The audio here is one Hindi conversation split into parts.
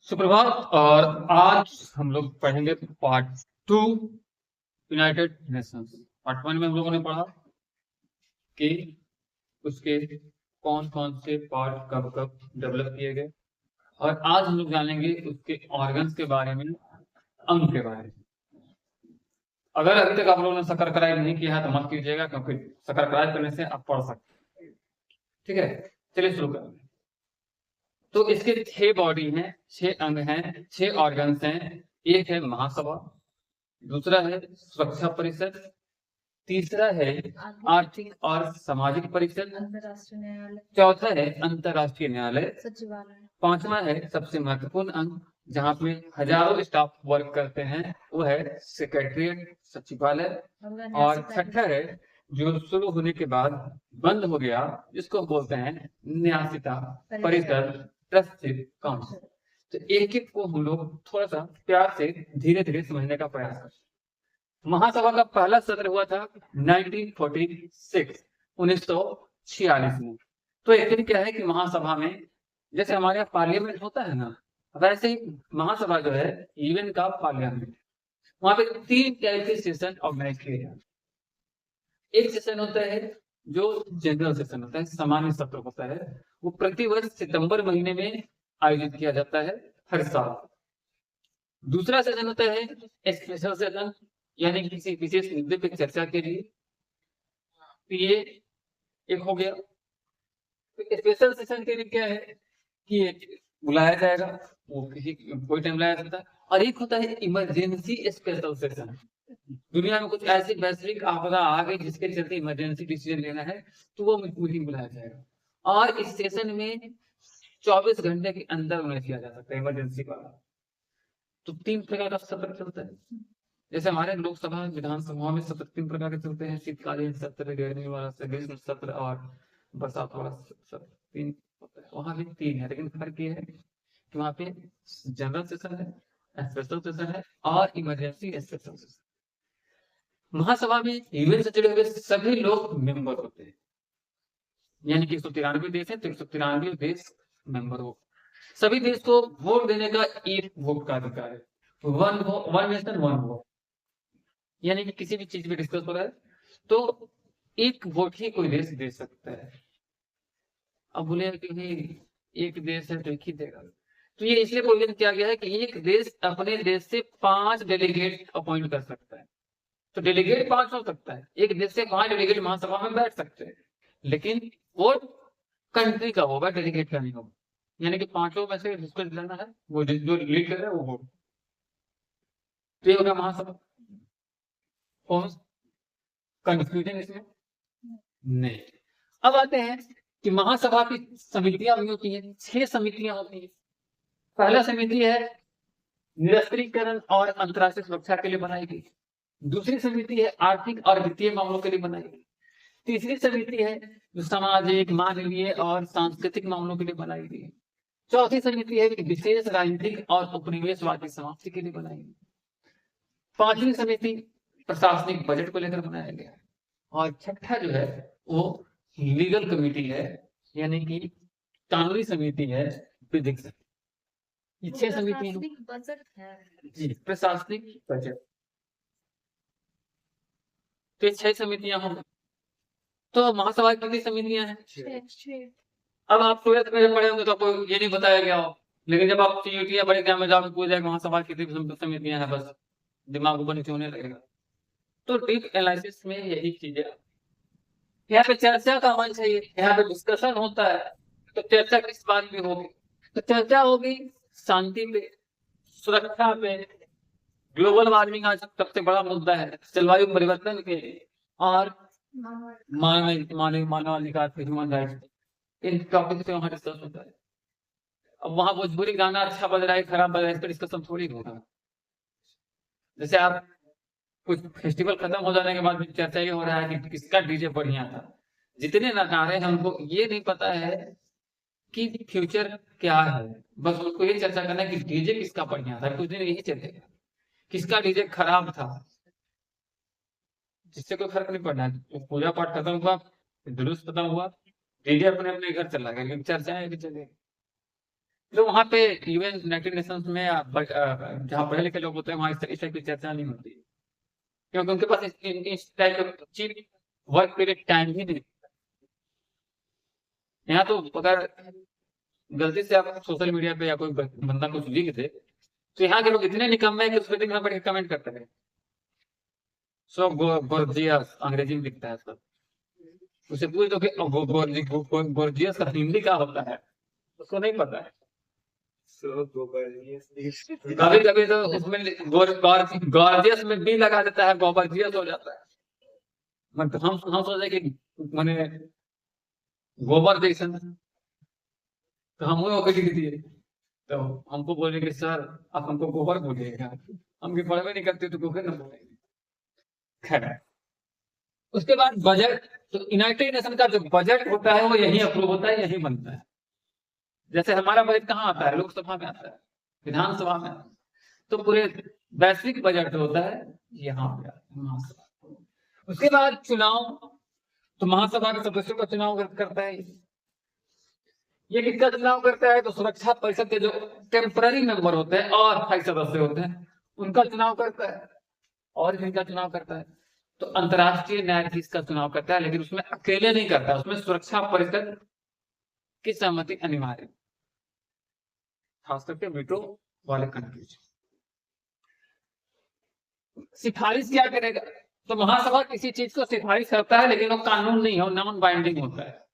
सुप्रभात। और आज हम लोग पढ़ेंगे पार्ट 2 यूनाइटेड नेशंस। पार्ट 1 में हम लोगों ने पढ़ा कि उसके कौन कौन से पार्ट कब कब डेवलप किए गए, और आज हम लोग जानेंगे उसके ऑर्गन्स के बारे में, अंग के बारे में। अगर अभी तक आप लोगों ने सक्राइब नहीं किया है तो मत कीजिएगा, क्योंकि सक्राइब करने से आप पढ़ सकते हैं। ठीक है, चलिए शुरू करें। तो इसके 6 बॉडी हैं, 6 अंग हैं, 6 ऑर्गन्स हैं। एक है महासभा, दूसरा है सुरक्षा परिषद, तीसरा है आर्थिक और सामाजिक परिषद, अंतर्राष्ट्रीय न्यायालय, चौथा है अंतर्राष्ट्रीय न्यायालय, सचिवालय, पांचवा है सबसे महत्वपूर्ण अंग जहाँ पे हजारों स्टाफ वर्क करते हैं, वो है सेक्रेटरीट, सचिवालय। और छठा है जो शुरू होने के बाद बंद हो गया, जिसको बोलते हैं न्यासिता परिषद, ट्रस्टी काउंसिल। तो एक एक को हम लोग थोड़ा सा प्यार से धीरे धीरे समझने का प्रयास करें। महासभा का पहला सत्र हुआ था 1946 में। तो एक्चुअली क्या है कि महासभा में जैसे हमारे यहाँ पार्लियामेंट होता है ना, वैसे ही महासभा जो है यूएन का पार्लियामेंट। वहां पे 3 टाइप के सेशन ऑर्गेनाइज किए जाते हैं। एक सेशन होता है जो जनरल सेशन होता है, सामान्य सत्र होता है। वो प्रतिवर्ष सितंबर महीने में आयोजित किया जाता है, हर साल। दूसरा सेशन होता है स्पेशल सेशन, यानी किसी विशेष मुद्दे पर चर्चा के लिए। तो ये एक हो गया। तो स्पेशल सेशन के लिए क्या है कि बुलाया जाएगा, वो किसी कोई टाइम बुलाया जाता है। और एक होता है इमरजेंसी स्पेशल सेशन। दुनिया में कुछ ऐसी वैश्विक आपदा आ गई जिसके चलते इमरजेंसी डिसीजन लेना है, तो वो मीटिंग बुलाया जाएगा। और इस सेशन में 24 घंटे के अंदर उन्हें किया जा सकता है इमरजेंसी वाला। तो 3 प्रकार का सत्र चलता है। जैसे हमारे लोकसभा विधानसभा में सत्र 3 प्रकार के चलते हैं: शीतकालीन सत्र, गर्मी वाला सत्र, ग्रीष्म सत्र और बरसात वाला सत्र। 3 होता है। वहां भी 3 है, लेकिन फर्क ये है कि वहां पे जनरल सेशन है, स्पेशल सेशन है और इमरजेंसी स्पेशल सेशन। महासभा में यूएन से जुड़े हुए सभी लोग मेंबर होते हैं, यानी कि 193 देश है तो 193 देश मेंबर हो। सभी देश को वोट देने का एक वोट का अधिकार है। वन नेशन वन वोट, यानी कि किसी भी चीज पे डिस्कस हो रहा है तो एक वोट ही कोई देश दे सकता है। अब बोले कि भाई एक देश है तो एक ही देगा, तो ये इसलिए प्रोविजन किया गया है कि एक देश अपने देश से 5 डेलीगेट अपॉइंट कर सकता है। तो डेलीगेट 5 हो सकता है, एक देश से 5 डेलीगेट महासभा में बैठ सकते हैं, लेकिन वोट कंट्री का होगा, डेलीगेट का नहीं होगा। यानी कि 5 में से जिसको दिलाना है वो जो लीड कर रहा है वो वोट। तो ये होगा महासभा। कौन कंफ्यूजन इसमें नहीं। अब आते हैं कि महासभा की समितियां भी होती हैं, 6 समितियां होती हैं। पहला समिति है निरस्त्रीकरण और अंतर्राष्ट्रीय सुरक्षा के लिए बनाई गई। दूसरी समिति है आर्थिक और वित्तीय मामलों के लिए बनाई गई। तीसरी समिति है जो सामाजिक, मानवीय और सांस्कृतिक मामलों के लिए बनाई गई। चौथी समिति है विशेष राजनीतिक और उपनिवेशवादी समाप्ति के लिए बनाई गई। पांचवी समिति प्रशासनिक बजट को लेकर बनाया गया। और छठा जो है वो लीगल कमेटी है, यानी कि कानूनी समिति है, विधिक समिति। ये 6 समिति बजट है जी, प्रशासनिक बजट। तो 6 समितियां होंगी। तो महासभा की कितनी समितियां हैं? अब आप 12th में जब पढ़े होंगे तो आपको ये नहीं बताया गया हो, लेकिन जब आप सीयूटी या बड़े एग्जाम में जाकर पूछ जाएगा महासभा की कितनी समितियां हैं, बस दिमाग ऊपर नीचे होने लगेगा। तो डीप एनालिसिस में यही चीजें, यहाँ पे चर्चा का मंच है, यहाँ पे डिस्कशन होता है। तो चर्चा किस बात पे होगी? तो चर्चा होगी शांति पे, सुरक्षा पे, ग्लोबल वार्मिंग आज सबसे बड़ा मुद्दा है, जलवायु परिवर्तन पे, और मानवाधिकार पे, ह्यूमन राइट्स पे। इन टॉपिक पे वहां डिस्कस होता है। अब वहां भोजपुरी गाना अच्छा बज रहा है खराब बज रहा है, इस पर डिस्कशन थोड़ी होगा। जैसे आप कुछ फेस्टिवल खत्म हो जाने के बाद भी चर्चा ये हो रहा है कि किसका डीजे बढ़िया था। जितने नकारे हैं उनको ये नहीं पता है कि फ्यूचर क्या है, बस उनको ये चर्चा करना है कि डीजे किसका बढ़िया था। कुछ दिन यही चलेगा, किसका डीजे खराब था, जिससे कोई फर्क नहीं पड़ना है। पूजा पाठ खत्म हुआ, जुलूस खत्म हुआ, डीजे अपने अपने घर चला गया, लेकिन चर्चाएं भी चलेगी। तो वहाँ पे यूएन यूनाइटेड नेशंस में जहाँ पढ़े लिखे लोग होते हैं वहाँ इस टाइप की चर्चा नहीं होती, क्योंकि उनके पास इस टाइप का चीज वर्क पीरियड टाइम ही नहीं। यहाँ तो अगर गलती से आप सोशल मीडिया पे या कोई बंदा कुछ लिख दे तो यहाँ के लोग इतने निकम्मे हैं कि उस पर दिन भर कमेंट करते हैं। सो गोर्जियस अंग्रेजी में लिखता है सब, उसे पूछ दो कि गोर्जियस का हिंदी क्या होता है, उसको नहीं पता है। कभी कभी तो उसमें गॉर्जियस में बी लगा देता है, गोबरजियस हो जाता है। मतलब हम सोचे कि मैंने गोबर जैसा, तो हम होकर लिख दिए, तो हमको बोले कि सर आप हमको गोबर बोलिएगा, हम भी पढ़वे नहीं करते तो गोबर ना बोलेंगे। खैर, उसके बाद बजट, तो यूनाइटेड नेशन का जो बजट होता है वो यही अप्रूव होता है, यही बनता है। जैसे हमारा बजट कहाँ आता है, लोकसभा में आता है, विधानसभा में आता है, तो पूरे वैश्विक बजट होता है यहाँ पे आता है, महासभा। उसके बाद चुनाव, तो महासभा के सदस्यों का चुनाव करता है। ये किसका चुनाव करता है, तो सुरक्षा परिषद के जो टेम्पररी मेंबर होते हैं और 28 सदस्य होते हैं उनका चुनाव करता है। और किसका चुनाव करता है, तो अंतर्राष्ट्रीय न्यायाधीश का चुनाव करता है, लेकिन उसमें अकेले नहीं करता, उसमें सुरक्षा परिषद की सहमति अनिवार्य, खास करके वीटो वाले कंट्रीज। सिफारिश क्या करेगा, तो महासभा किसी चीज को सिफारिश करता है लेकिन वो कानून नहीं है, नॉन बाइंडिंग होता है।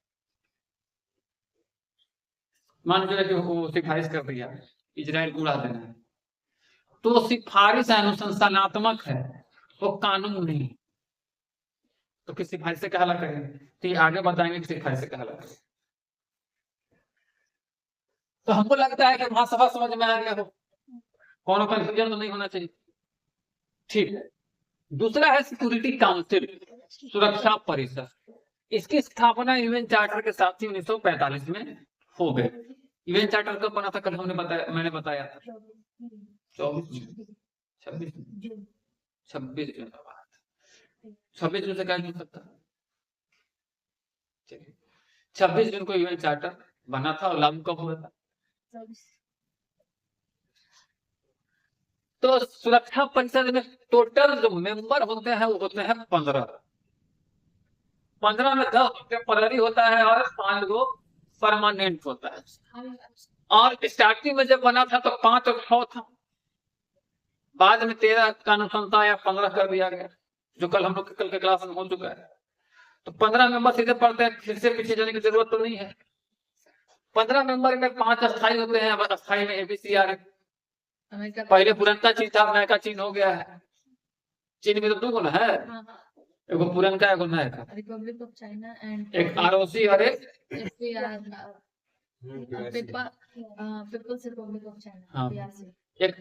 मान लीजिए कि वो सिफारिश कर दिया इजराइल को उड़ा देना है, तो सिफारिश अनुशंसनात्मक है, वो कानून नहीं। तो किस सिफारिश से कहला करेंगे, तो ये आगे बताएंगे कि सिफारिश से कहला करेंगे। तो हमको लगता है कि महासभा समझ में आ गया हो, कौन कंफ्यूजन तो नहीं होना चाहिए, ठीक है। दूसरा है सिक्योरिटी काउंसिल, सुरक्षा परिषद। इसकी स्थापना यूएन चार्टर के साथ ही 1945 में हो गई। यूएन चार्टर कब बना था, कल मैंने बताया था 26 जून का बात। 26 जून से क्या जुड़ सकता, 26 जून को यूएन चार्टर बना था और लागू कब हुआ था, तो सुरक्षा परिषद में टोटल जो मेंबर होते हैं वो होते हैं 15 में 10 टेम्पररी होता है और 5 गो परमानेंट होता है। और स्टार्टिंग में जब बना था तो 5 और 6 था, बाद में 13 का अनुशंसा या 15 कर दिया गया, जो कल हम लोग कल के क्लास में हो चुका है। तो 15 मेंबर सीधे पढ़ते हैं, फिर से पीछे जाने की जरूरत तो नहीं है। 15 मेंबर में 5 अस्थायी होते हैं, अब अस्थायी में एबीसी आ रहे, पहले पुरनका चीन था, नया का चीन हो गया है। चीन में तो 2 गुना है, एगो पुरनका एगो नया का, रिपब्लिक ऑफ चाइना एंड एक आरओसी और एक पीपल्स रिपब्लिक ऑफ चाइना, हाँ, पीआरसी। एक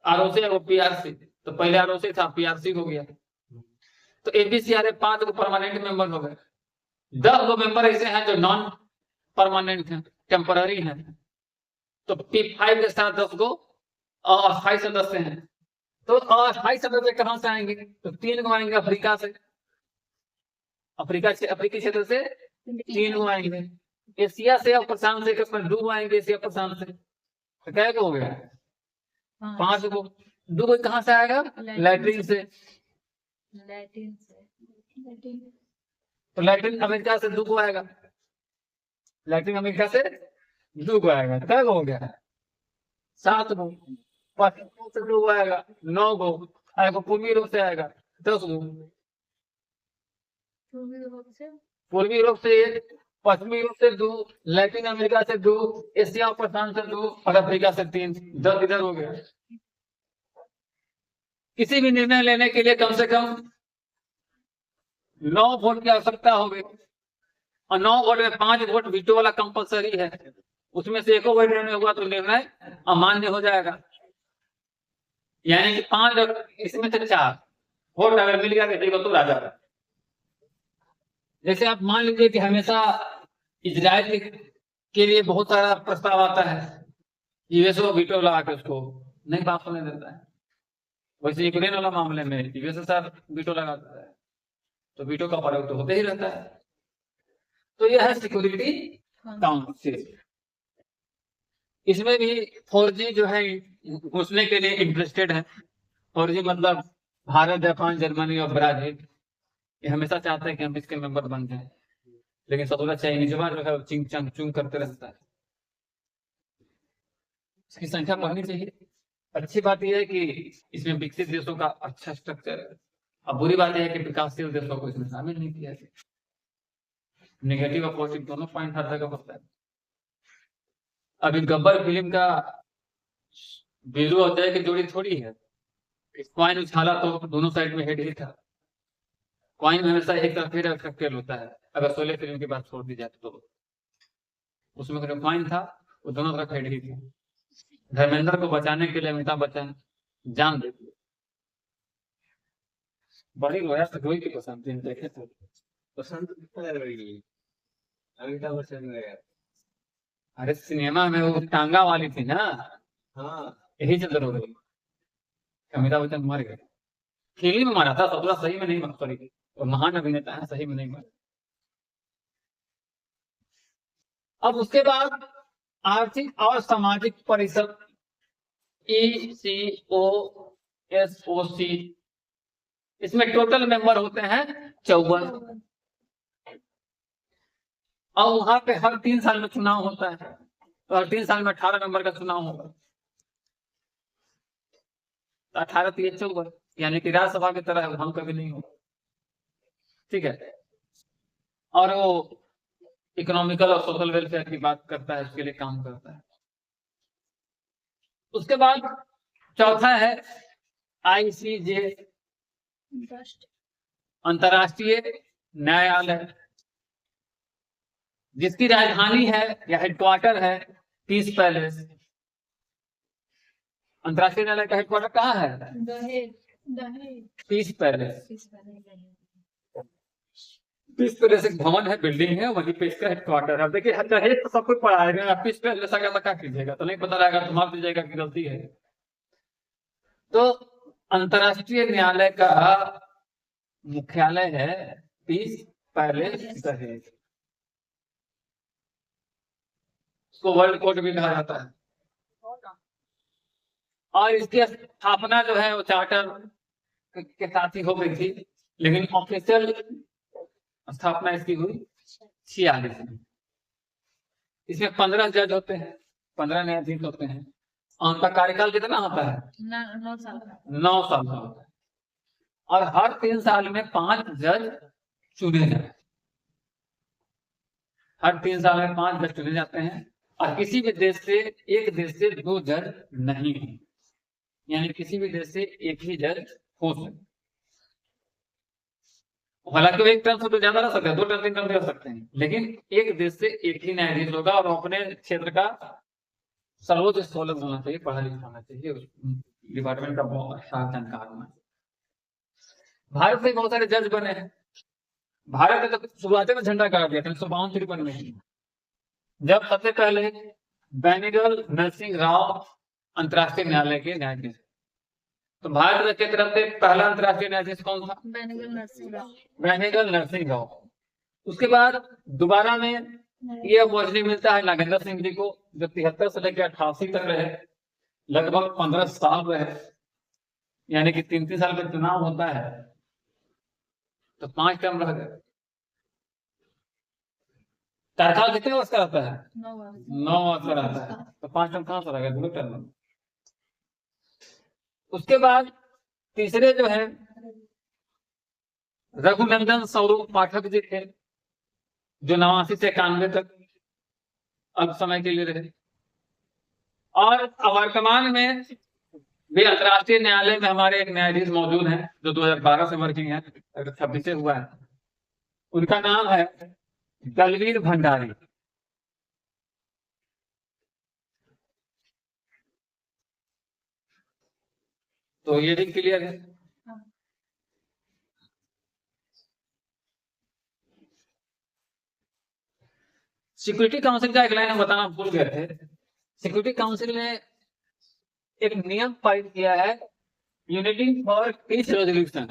आरओसी एगो पीआरसी, तो पहले आरओसी था, पीआरसी हो गया, तो एबीसी आ रहे 5 गो परमानेंट मेंबर हो गए। 10 गो मेंबर ऐसे हैं जो नॉन परमानेंट हैं, टेम्पररी हैं, तो P5 के साथ 10 गो और 28 सदस्य हैं। तो 28 सदस्य कहां से आएंगे, तो 3 गो आएंगे अफ्रीका से, अफ्रीकी क्षेत्र से 3 गो आएंगे, एशिया से और प्रशांत से 2 गो आएंगे, एशिया प्रशांत से, तो क्या हो गया 5 गो। 2 गो कहां से आएगा, लैट्रिन से, तो लैटिन अमेरिका से 2 गो आएगा, लैटिन अमेरिका से 2 गो आएगा, क्या हो गया 7 गो। पाकिस्तान से 2 गो आएगा 9 गो, आएगा पूर्वी यूरोप से आएगा 10 गो, पूर्वी यूरोप से 1, पश्चिमी यूरोप से 2, लैटिन अमेरिका से 2, एशिया प्रशांत से 2 और अफ्रीका से 3, 10 इधर हो गया। किसी भी निर्णय लेने के लिए कम से कम 9 वोट की आवश्यकता होगी, और 9 वोट में 5 वोट वीटो वाला कंपलसरी है, उसमें से 1 वोट नहीं हुआ तो निर्णय अमान्य हो जाएगा। यानी कि 5 और इसमें से 4 वोट अगर मिल गया किसी को तो राजा। जैसे आप मान लीजिए कि हमेशा इजराइल के लिए बहुत सारा प्रस्ताव आता है, यूएसओ वीटो लगा के उसको नहीं पास होने देता है, वैसे यूक्रेन वाला मामले में यूएसएसआर वीटो लगा देता है, तो वीटो का प्रयोग तो होते ही रहता है। तो यह है सिक्योरिटी काउंसिल। इसमें भी 4G जो है घुसने के लिए इंटरेस्टेड है। 4G मतलब भारत, जापान, जर्मनी और ब्राजील, ये हमेशा चाहते हैं कि हम इसके मेंबर बन जाएं, लेकिन सबसे चाइनीजवा जो है चिंग चंग चुंग करते रहता है। इसकी संख्या बढ़नी चाहिए। अच्छी बात यह है कि इसमें विकसित देशों का अच्छा स्ट्रक्चर है। अब बुरी बात यह है कि विकासशील देशों को इसमें शामिल नहीं किया है। नेगेटिव और पॉजिटिव दोनों पॉइंट हर जगह होता है। अभी गब्बर फिल्म का वीरू अजय की जोड़ी थोड़ी है। कॉइन उछाला तो दोनों साइड में हेड ही था। कॉइन हमेशा एक तरफ हेड और टेल होता है। अगर शोले फिल्म की बात छोड़ दी जाए तो उसमें जो कॉइन था वो दोनों तरफ हेड ही था। धर्मेंद्र को बचाने के लिए अमिताभ बच्चन जान दे दिए। बड़ी रोया तो कोई की पसंद थी, देखे तो पसंद अमिताभ बच्चन में। अरे सिनेमा में वो टांगा वाली थी ना, हाँ यही चल रहा है। अमिताभ बच्चन मर गए। फिल्म में मरा था, सतुरा सही में नहीं मर, सॉरी, वो महान अभिनेता है, सही में नहीं मरा। अब उसके बाद आर्थिक और सामाजिक परिषद ECOSOC, इसमें टोटल मेंबर होते हैं 54। और वहां पे हर 3 साल में चुनाव होता है, तो हर 3 साल में 18 नंबर का चुनाव होगा। 18 3 54, यानी कि राज्यसभा की तरह हम कभी नहीं होगा। ठीक है। और वो इकोनॉमिकल और सोशल वेलफेयर की बात करता है, उसके लिए काम करता है। उसके बाद चौथा है ICJ, अंतर्राष्ट्रीय न्यायालय, जिसकी राजधानी है या हेडक्वार्टर है पीस पैलेस। अंतर्राष्ट्रीय न्यायालय का हेडक्वार्टर कहाँ है? Piece palace. पीस पैलेस एक भवन है, बिल्डिंग है, वहीं पे इसका हेडक्वार्टर है। अब देखिए दहेज तो सब कुछ पढ़ाएगा, पीस पैलेस आगे क्या कीजिएगा, तो नहीं पता रहेगा तो माफ दीजिएगा कि गलती है। तो अंतर्राष्ट्रीय न्यायालय का मुख्यालय है पीस पैलेस दहेज। इसको वर्ल्ड कोर्ट भी कहा जाता है। और इसकी स्थापना जो है वो चार्टर के साथ ही हो गई थी, लेकिन ऑफिशियल स्थापना इसकी हुई 46 में। इसमें 15 जज होते हैं, 15 न्यायाधीश होते हैं। और उनका कार्यकाल कितना होता है? 9 साल। 9 साल का होता है। और हर 3 साल में 5 जज चुने जाते हैं। हर 3 साल में 5 जज चुने जाते हैं। और किसी भी देश से, एक देश से 2 जज नहीं है, यानी किसी भी देश से एक ही जज हो सकते। हालांकि वो एक टर्म से तो ज्यादा रह सकते हैं, 2 टर्म 3 टर्म रह सकते हैं, लेकिन एक देश से एक ही न्यायाधीश होगा और अपने क्षेत्र का सर्वोच्च स्कॉलर होना चाहिए, पढ़ा लिखा होना चाहिए, डिपार्टमेंट का बहुत अच्छा जानकार होना चाहिए। भारत में बहुत सारे जज बने हैं। भारत ने तो शुरुआत में झंडा गाड़ दिया 1952 में, जब सबसे पहले बेनिगल नरसिंह राव अंतर्राष्ट्रीय न्यायालय के न्यायाधीश। तो भारत की तरफ से पहला अंतर्राष्ट्रीय न्यायाधीश कौन था? बेनिगल नरसिंह राव। बेनिगल नरसिंह राव। उसके बाद दोबारा में ये अपॉर्चुनिटी मिलता है नागेंद्र सिंह जी को, जो 73 से लेकर 88 तक रहे, लगभग 15 साल रहे, यानी कि 3-3 साल का चुनाव होता है, तो 5 टर्म रह गए। कार्यकाल कितने वर्ष का रहता है? 9 वर्ष का रहता है, तो 5 टर्म कहां से रह गए? 2 टर्म। उसके बाद तीसरे जो है रघुनंदन स्वरूप पाठक जी थे, जो 89 से 91 तक अल्प समय के लिए रहे। और वर्तमान में भी अंतर्राष्ट्रीय न्यायालय में हमारे एक न्यायाधीश मौजूद हैं, जो 2012 से वर्किंग है, 26 से हुआ है। उनका नाम है दलवीर भंडारी। तो ये भी क्लियर है। सिक्योरिटी काउंसिल का एक लाइन हम बताना भूल गए थे। सिक्योरिटी काउंसिल ने एक नियम पारित किया है, यूनिटी फॉर पीस रेजोल्यूशन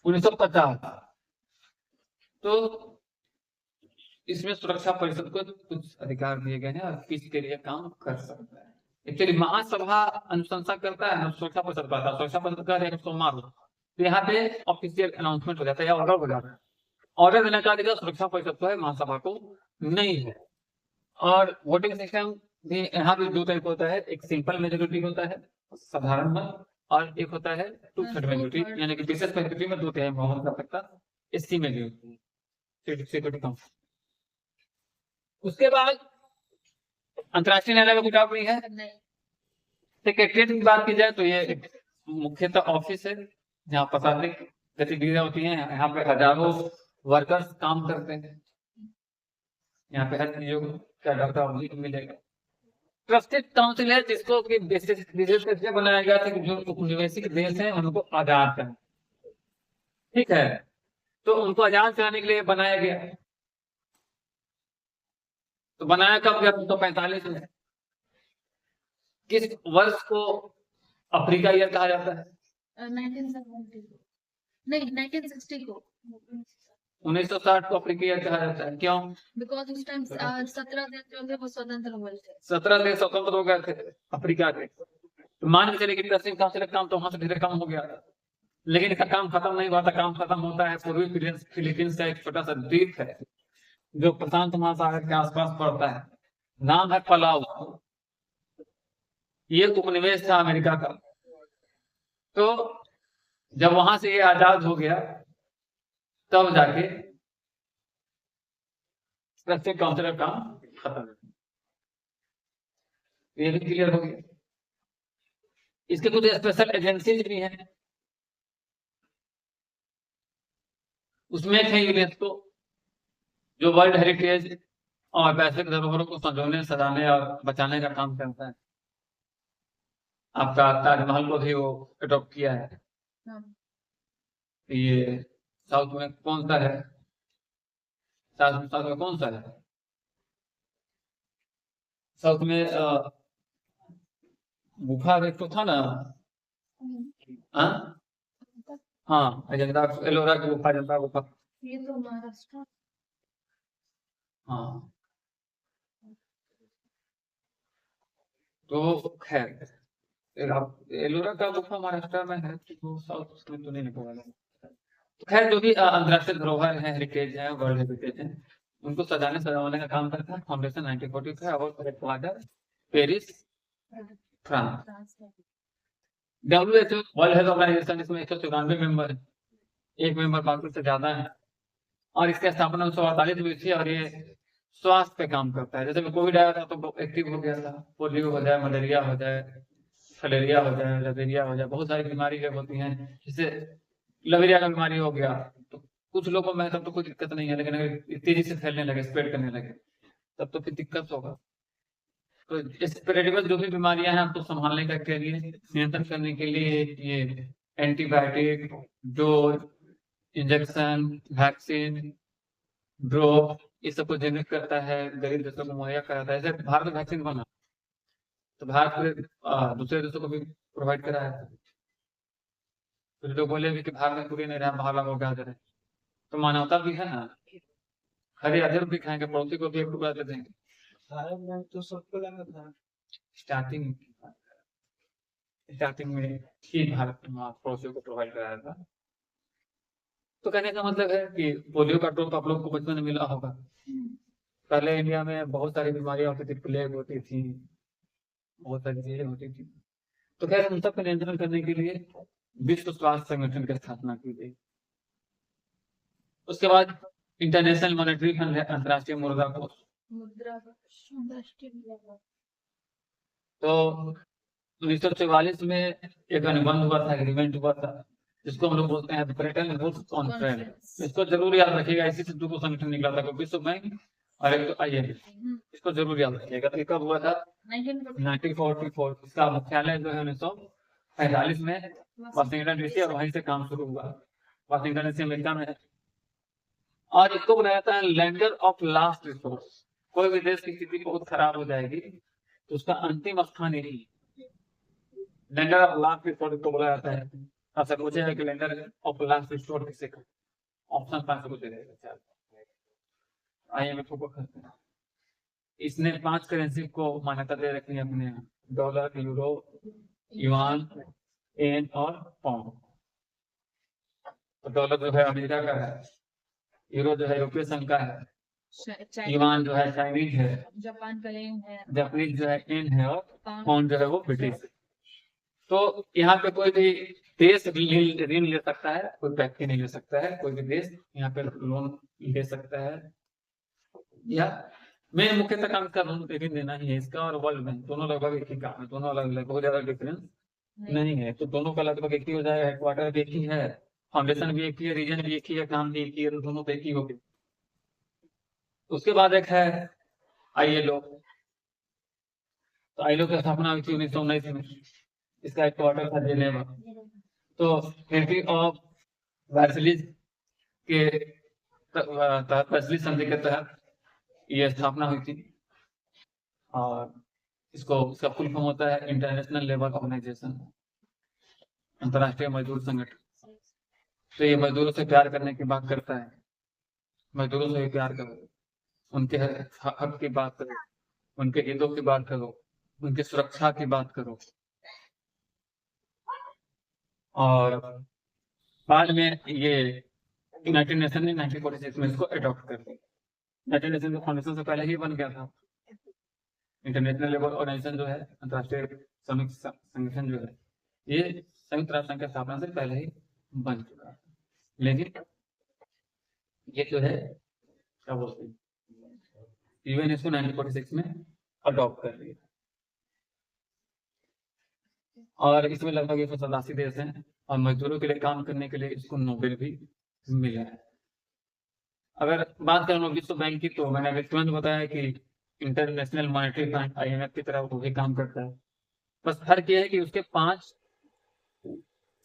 1950। तो इसमें सुरक्षा परिषद को कुछ अधिकार दिए गए हैं और किसके लिए काम कर सकता है। एक्चुअली महासभा अनुशंसा करता है ना, सुरक्षा परिषद करता है। सुरक्षा परिषद का एक सोमवार को तो यहाँ पे ऑफिशियल अनाउंसमेंट हो जाता है या ऑर्डर हो जाता है। ऑर्डर देने का अधिकार सुरक्षा परिषद को है, महासभा को नहीं है। और वोटिंग सिस्टम भी यहाँ पे दो टाइप होता है, एक सिंपल मेजोरिटी होता है साधारण मत, और एक होता है टू थर्ड मेजोरिटी, यानी कि विशेष परिस्थिति में 2/3 बहुमत कर सकता एससी मेजोरिटी सिक्योरिटी काउंसिल। उसके बाद अंतर्राष्ट्रीय न्यायालय का कुछ आप नहीं है। नहीं। सेक्रेटरीट की बात की जाए तो ये एक मुख्यतः ऑफिस है जहाँ प्रशासनिक गतिविधियां होती हैं। यहाँ पे हजारों वर्कर्स काम करते हैं। यहाँ पे हर चीजों का डाटा मिलेगा। ट्रस्टेड काउंसिल है जिसको कि विशेष करके बनाया गया था कि जो उपनिवेशिक देश हैं उनको आजाद करें। ठीक है, तो उनको आजाद कराने के लिए बनाया गया। तो बनाया कब गया? 1945 में। किस वर्ष को अफ्रीका ईयर कहा जाता है? 1970 को नहीं 1960 को 1960 को अफ्रीका ईयर कहा जाता है। क्यों? बिकॉज उस टाइम 17 देश जो थे वो स्वतंत्र हुए थे। 17 देश स्वतंत्र हो गए थे अफ्रीका के। तो मान के चले कि ट्रस्टिंग काउंसिल का काम तो वहां से धीरे कम हो गया था, लेकिन इसका काम खत्म नहीं हुआ था। काम खत्म होता है पूर्वी फिलीपींस का एक छोटा सा द्वीप है जो प्रशांत महासागर के आसपास पड़ता है, नाम है पलाऊ। ये उपनिवेश था अमेरिका का। तो जब वहां से ये आजाद हो गया तब जाके ट्रस्टिंग काउंसिल का काम खत्म हो गया। ये भी क्लियर हो गया। इसके कुछ स्पेशल एजेंसीज भी हैं। उसमें है यूनेस्को जो वर्ल्ड हेरिटेज और वैश्विक धरोहरों को संजोने, सजाने और बचाने का काम करता है। आपका ताजमहल को भी वो अडॉप्ट किया है। हाँ। ये साउथ में कौन सा है? साउथ में कौन सा है? साउथ में गुफा एक तो था ना। हाँ, अजंता एलोरा की गुफा, अजंता गुफा। ये तो महाराष्ट्र। हाँ, तो खैर एलोरा का गुफा महाराष्ट्र में है, तो साउथ में तो नहीं निकला। तो खैर जो भी अंतर्राष्ट्रीय धरोहर है, हेरिटेज है, वर्ल्ड हेरिटेज है, उनको सजाने सजाने का काम करता है फाउंडेशन 1945 और headquarter Paris, France. WHO world health organisation, इसमें 194 मेंबर है, एक मेंबर 500 से ज्यादा है। और इसकी स्थापना 1948 में थी और ये स्वास्थ्य पे काम करता है। जैसे कोविड आया था तो एक्टिव हो गया था। पोलियो हो जाए, मलेरिया हो जाए, फलेरिया हो जाए, लवेरिया हो जाए, बहुत सारी बीमारी होती हैं। जैसे लवेरिया का बीमारी हो गया तो कुछ लोगों में तब तो कोई दिक्कत नहीं है, लेकिन अगर तेजी से फैलने लगे, स्प्रेड करने लगे, तब तो फिर दिक्कत होगा। तो स्प्रेडेबल जो भी बीमारियां हैं आपको संभालने के लिए, नियंत्रण करने के लिए ये antibiotic, dose, injection, vaccine, drop, ये सब को जनरेट करता है, गरीब देशों को मुहैया कराता है। जैसे भारत में वैक्सीन बना तो भारत दूसरे देशों को भी प्रोवाइड कराया था। तो लोग बोले भी कि भारत में पूरी नहीं रहा, बाहर लोग क्या करें। तो मानवता भी है ना, हरे अधर भी खाएंगे, पड़ोसी को भी एक टुकड़ा दे देंगे। भारत में तो सबको लगा था स्टार्टिंग में ही भारत पड़ोसियों को प्रोवाइड कराया था। तो कहने का मतलब है कि पोलियो का ड्रॉप आप लोग को बचपन में मिला होगा। पहले इंडिया में बहुत सारी बीमारियां होती थी, प्लेग होती थी, बहुत सारी चीजें होती थी। तो खैर उन सब का नियंत्रण करने के लिए विश्व स्वास्थ्य संगठन की स्थापना की गई। उसके बाद इंटरनेशनल मॉनेटरी फंड है, अंतर्राष्ट्रीय मुद्रा कोष। तो 1944 में एक अनुबंध हुआ था, एग्रीमेंट हुआ था, जिसको हम लोग बोलते हैं ब्रेटन वुड्स कॉन्फ्रेंस। इसको जरूर याद रखिएगा, इसी से दो संगठन निकला था, विश्व बैंक और एक तो IMF। इसको जरूर याद रखिएगा। तो कब हुआ था? 1944। इसका मुख्यालय जो है 1945 में वाशिंगटन DC, और वहीं से काम शुरू हुआ। वाशिंगटन DC अमेरिका में है। और इसको बनाया था लैंडर ऑफ लास्ट रिसोर्स। कोई भी देश की स्थिति बहुत खराब हो जाएगी तो उसका अंतिम स्थान यही लैंडर ऑफ लास्ट रिसोर्स को बोला जाता है। आपसे पूछेगा कि लैंडर ऑफ लास्ट रिसोर्स किसे कहते हैं? ऑप्शन 5 को दे देगा। IMF को करते हैं। इसने 5 करेंसी को मान्यता दे रखी है अपने यहाँ, डॉलर, यूरो, युआन, येन और पाउंड। तो डॉलर जो है अमेरिका का है, यूरो जो है यूरोपीय संघ का है, युआन जो है चाइनीज है, जापान का येन है, जापानीज जो है येन है, और पाउंड पाउंड जो है वो ब्रिटिश है। तो यहाँ पे कोई भी देश ऋण ले सकता है, कोई व्यक्ति नहीं ले सकता है। कोई भी देश यहाँ पे लोन ले सकता है, या मेन मुख्यतः काम इसका ऋण देना ही है इसका, और वर्ल्ड बैंक दोनों लगभग एक ही काम है, दोनों अलग अलग, बहुत ज्यादा डिफरेंस नहीं है। तो दोनों का लगभग एक ही हो जाएगा, हेडक्वार्टर भी एक ही है, फाउंडेशन भी एक ही है, रीजन भी एक ही है, काम भी एक ही है, तो दोनों तो एक ही हो गए। उसके बाद एक है ILO। तो ILO की स्थापना हुई थी 1919 में। इसका हेडक्वार्टर था जेनेवा। तो ट्रीटी ऑफ वर्साइल्स के तहत, वर्साइल्स संधि के तहत ये स्थापना हुई थी, और इसका फुल फॉर्म होता है इंटरनेशनल लेबर ऑर्गेनाइजेशन, अंतर्राष्ट्रीय मजदूर संगठन। तो ये मजदूरों से प्यार करने की बात करता है, मजदूरों से भी प्यार करो, उनके हक की बात करो, उनके हितों की बात करो, उनकी सुरक्षा की बात करो। और बाद में ये यूनाइटेड नेशन ने 1946 में इसको अडॉप्ट कर लिया। यूनाइटेड नेशन के फाउंडेशन से पहले ही बन गया था। इंटरनेशनल लेबर ऑर्गेनाइजेशन जो है, अंतर्राष्ट्रीय श्रमिक संगठन जो है, ये संयुक्त राष्ट्र संघ की स्थापना से पहले ही बन चुका है, लेकिन ये जो है क्या बोलते हैं, यूएन इसको 1946 में अडॉप्ट कर लिया, और इसमें लगभग 187 देश हैं, और मजदूरों के लिए काम करने के लिए इसको नोबेल भी मिला है। अगर बात करें विश्व बैंक की, तो मैंने अभी तुरंत बताया कि इंटरनेशनल मॉनेटरी फंड IMF की तरह वो भी काम करता है। बस फर्क ये है कि उसके 5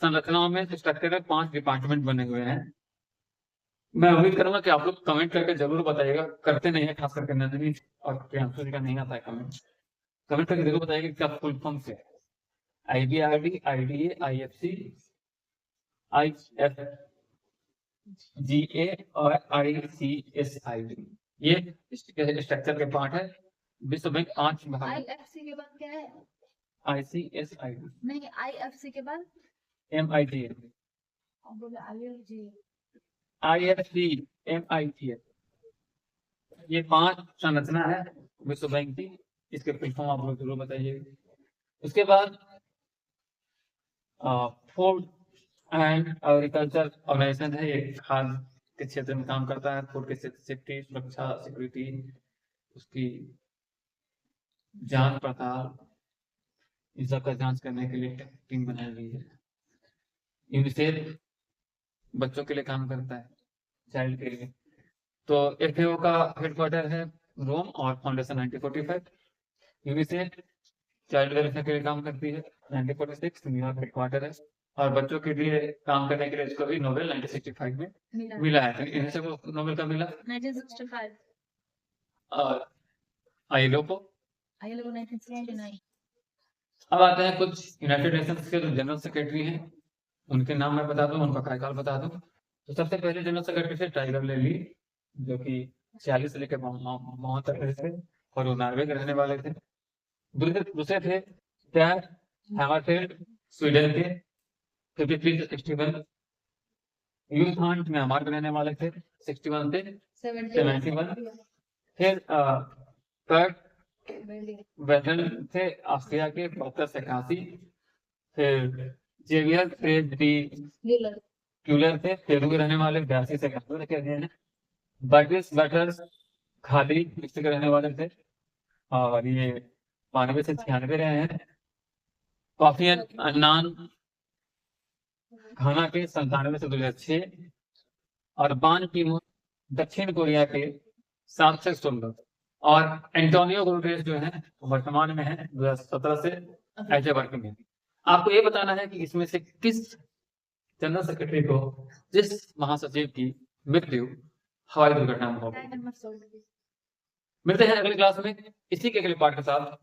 संरचनाओं में, स्ट्रक्चर में 5 डिपार्टमेंट बने हुए हैं। मैं उम्मीद करूंगा कि आप लोग कमेंट करके जरूर बताइएगा, करते नहीं है खास करके नंदिनी और प्रियांशु जी का नहीं आता है कमेंट करके जरूर बताइएगा कि क्या फुल फॉर्म से IBRD, IDA, IFC, IFGA और ICSID, ये स्ट्रक्चर के पार्ट है। विश्व बैंक 5 भाग, IFC के बाद क्या है? ICSID, नहीं, IFC के बाद MITA, आप बोले IFG, IFC, MITA, ये 5 संरचना है विश्व बैंक की। इसके फुल फॉर्म आप लोग जरूर बताइए। उसके बाद फूड एंड एग्रीकल्चर ऑर्गेनाइजेशन है, ये खाद्य के क्षेत्र में काम करता है, फूड के सेफ्टी, सुरक्षा, सिक्योरिटी, उसकी जांच पड़ताल, इन सब का जांच करने के लिए टीम बनाई गई है। यूनिसेफ बच्चों के लिए काम करता है, चाइल्ड के लिए। तो FAO का हेडक्वार्टर है रोम, और फाउंडेशन 1945। यूनिसेफ चाइल्ड वेलफेयर के लिए काम करती है, 1946 न्यूयॉर्क हेडक्वार्टर है, और बच्चों के लिए काम करने के लिए इसको भी नोबेल 1965 में मिला है। तो इन्हें से नोबेल का मिला 1965, और ILO को 1969। अब आते हैं कुछ यूनाइटेड नेशंस के जो जनरल सेक्रेटरी हैं, उनके नाम मैं बता दूं, उनका कार्यकाल बता दूं। तो सबसे पहले जनरल सेक्रेटरी थे टाइगर लिली, जो कि 46 से लेकर 72 रहे थे, और वो नॉर्वे के रहने वाले थे। दूसरे थे पैर हैमरफेल्ड, स्वीडन के, 53 से 61। यूथ हंट म्यांमार के रहने वाले थे, 61 से 71। फिर कर्ट वेडन थे ऑस्ट्रिया के, 72 से 81। फिर जेवियर क्यूलर थे, पेरू के रहने वाले, 82 से 71 के हैं। बर्टिस बटर्स खाली के रहने वाले थे, और ये 92 से 96 रहे हैं। कॉफी अन्नान घाना के 97 से 2006, और बान की दक्षिण कोरिया के 7 से 16, और एंटोनियो गुटेरेस जो है वर्तमान में है 2017 से एज ए वर्किंग है। आपको ये बताना है कि इसमें से किस जनरल सेक्रेटरी को, जिस महासचिव की मृत्यु हवाई दुर्घटना में हो गई। मिलते हैं अगली क्लास में इसी के अगले पार्ट के साथ।